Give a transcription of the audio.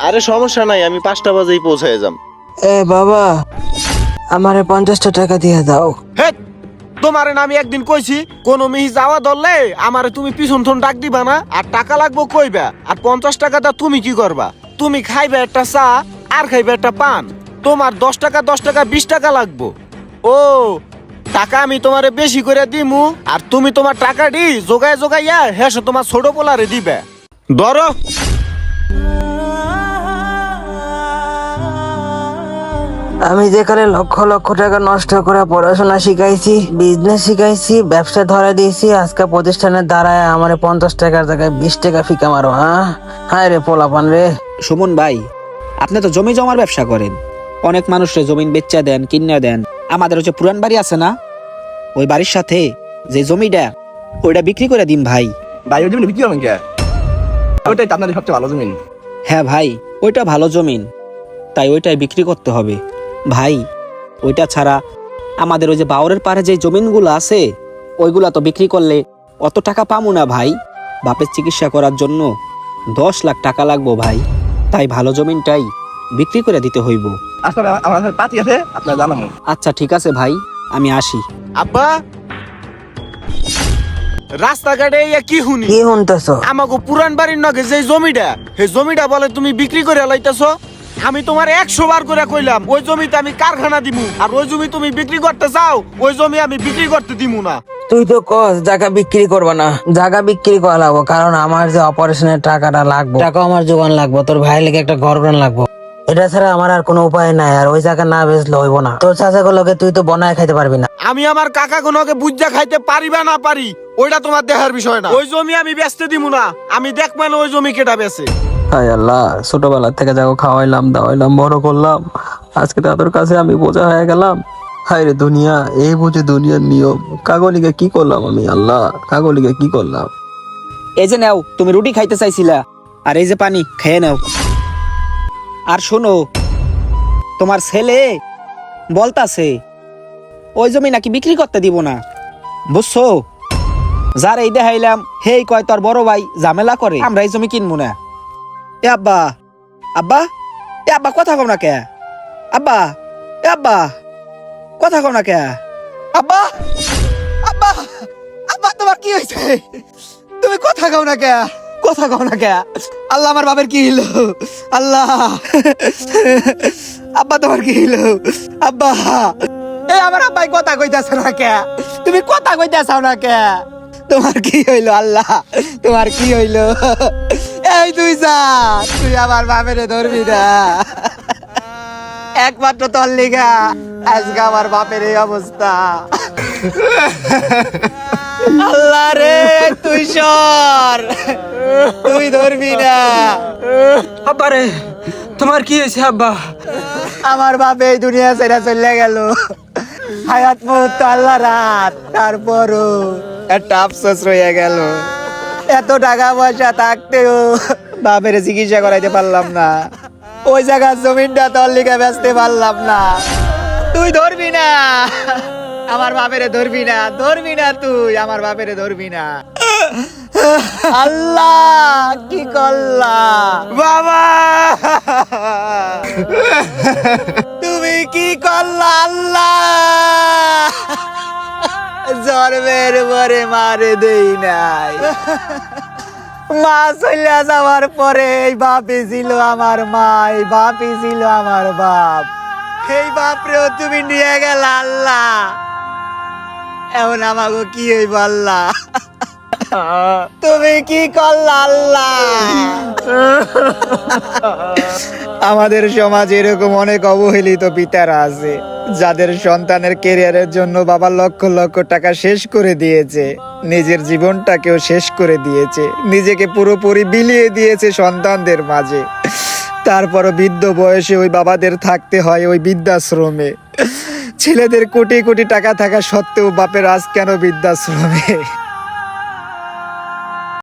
আরে সমস্যা নাই, আমি 5টা বাজেই পৌঁছায় যাম। এ বাবা, আমারে 50টা টাকা দিয়ে দাও। হে, তোমারে না আমি একদিন কইছি কোন মিহি যাওয়া ধরলে আমারে তুমি পিছন থন ডাক দিবা না, আর টাকা লাগবো কইবা, আর 50 টাকাটা তুমি কি করবা? তুমি খাইবে একটা চা আর খাইবে একটা পান, তোমার 10 টাকা 20 টাকা লাগবো। ও টাকা আমি তোমারে বেশি করে দিমু, আর তুমি তোমার টাকাটি জোগায় জোগাইয়া হেসে তোমার ছোট পোলারে দিবে। ধরো। আমি যেখানে লক্ষ লক্ষ টাকা নষ্ট করে পড়াশোনা শিখাইছি, বিজনেস শিখাইছি, ব্যবসা ধরে দিয়েছি, আজকে প্রতিষ্ঠানের দ্বারায় আমার 50 টাকার জায়গায় 20 টাকা ফিকা মারো। হায় রে পোলাপান রে। সুমন ভাই, আপনি তো জমি জমার ব্যবসা করেন, অনেক মানুষরে জমিন বেচা দেন, কিনে দেন। আমাদের হচ্ছে পুরান বাড়ি আছে না, ওই বাড়ির সাথে যে জমিটা ওইটা বিক্রি করে দিন ভাই। ভাই ওই জমি বিক্রি করবেন কে? ওইটাই তো আপনাদের সবচেয়ে ভালো জমি। হ্যাঁ ভাই, ওইটা ভালো জমিন, তাই ওইটাই বিক্রি করতে হবে ভাই। ওইটা ছাড়া আমাদের ওই যে বাওরের পাড়ে যে জমিনগুলো আছে ওইগুলা তো বিক্রি করলে অত টাকা পাবো না ভাই। বাপের চিকিৎসা করার জন্য 10 লাখ টাকা লাগবো ভাই, তাই ভালো জমিনটাই বিক্রি করে দিতে হইব। আসলে আমার কাছে পাতি আছে, আপনার জানাবো। আচ্ছা ঠিক আছে ভাই, আমি আসি। আব্বা, রাস্তাঘাটে ইয়া কি শুনি? কি শুনতেছ? আমাকে পুরান বাড়ির নগে যে জমিটা, সেই জমিটা বলে তুমি বিক্রি করে লাইতেছো। আমি তোমার 100 বার করে কইলাম ওই জমিতে আমি কারখানা দিমু, আর ওই জমি তুমি বিক্রি করতে চাও, ওই জমি আমি বিক্রি করতে দিমু না। তুই তো কস জায়গা বিক্রি করবা না। জায়গা বিক্রি করা লাগবো, কারণ আমার যে অপারেশনের টাকাটা লাগবে, টাকা আমার যোগান লাগবে, তোর ভাইয়ের লেগে একটা ঘর বানান লাগবো। এটা ছাড়া আমার আর কোনো উপায় নাই, আর ওই জায়গা না বেচলে হইব না। তোর চাচাগুলোকে তুই তো বনায় খাইতে পারবি না। আমি আমার কাকা কোনোকে বুঝা খাইতে পারি বা না পারি ওইটা তোমার দেখার বিষয় না। ওই জমি আমি বেচতে দিমু না, আমি দেখবো না ওই জমি কেটা বেচে। হায় আল্লাহ, ছোটবেলা থেকে যাকে খাওয়াইলাম দাওয়াইলাম বড় করলাম, আজকে তাদের কাছে আমি বোঝা হয়ে গেলাম। হায় রে দুনিয়া, এই বুঝে দুনিয়ার নিয়ম। কাগলিকে কি করলাম আমি, আল্লাহ কাগলিকে কি করলাম। এই যে নাও, তুমি রুটি খাইতে চাইছিলা, আর এই যে পানি খেয়ে নাও। আর শোনো, তোমার ছেলে বলতাছে ওই জমি নাকি বিক্রি করতে দিব না, বুঝছো? যার এই দেখাইলাম হেই কয় তোর বড় ভাই ঝামেলা করে, আমরা এই জমি কিনবো না। এ আব্বা, আব্বা, এ আব্বা কথা কও না কে? আব্বা, এ আব্বা কথা কও না কে? আব্বা, আব্বা, আব্বা তোমার কি হয়েছে? তুমি কথা কও না কে? কথা কও না কে? আল্লাহ, আমার বাপের কি হইলো? আল্লাহ, আব্বা তোমার কি হইলো? আব্বা, এই আমার আব্বাই কথা কইতাছে না কে? তুমি কথা কইতাছাও না কে? তোমার কি হইলো? আল্লাহ, তোমার কি হইলো? এই তুই যা, তুই আমার বাপের ধরবি না। একমাত্র তোর লিগা আজকে আমার বাপের এই অবস্থা। আল্লাহ রে, তুই সর, তুই ধরবি না। আব্বা রে, তোমার কি হয়েছে আব্বা? আমার বাপ এই দুনিয়া ছেড়ে চলে গেল। হায়াত মুহূর্ত আল্লাহ রাত, তারপরও একটা আফসোস রয়ে গেল। এত টাকা পয়সা থাকতেও বাপের চিকিৎসা করাইতে পারলাম না, ওই জায়গার জমিনটা তোর লিগে বেচতে পারলাম না। তুই ধরবি না আমার বাপেরে, ধরবি না, ধরবি না, তুই আমার বাপেরে ধরবি না। আল্লাহ, কি করলা বাবা, তুমি কি করলা? আল্লাহ, জন্মের পরে মারে দেই নাই, মা চলে যাওয়ার পরে এই বাপই ছিল আমার মা, এই বাপই ছিল আমার বাপ, এই বাপরেও তুমি নিয়ে গেল। আল্লাহ, এখন আমাকে কি হইব? আল্লাহ, তুমি কি করলা? আল্লাহ, আমাদের সমাজে এরকম অনেক অবহেলিত পিতারা আছে যাদের সন্তানের ক্যারিয়ারের জন্য বাবা লক্ষ লক্ষ টাকা শেষ করে দিয়েছে, নিজের জীবনটাকেও শেষ করে দিয়েছে, নিজেকে পুরোপুরি বিলিয়ে দিয়েছে সন্তানদের মাঝে। তারপরও বৃদ্ধ বয়সে ওই বাবাদের থাকতে হয় ওই বৃদ্ধাশ্রমে। ছেলেদের কোটি কোটি টাকা থাকা সত্ত্বেও বাপের আজ কেন বৃদ্ধাশ্রমে?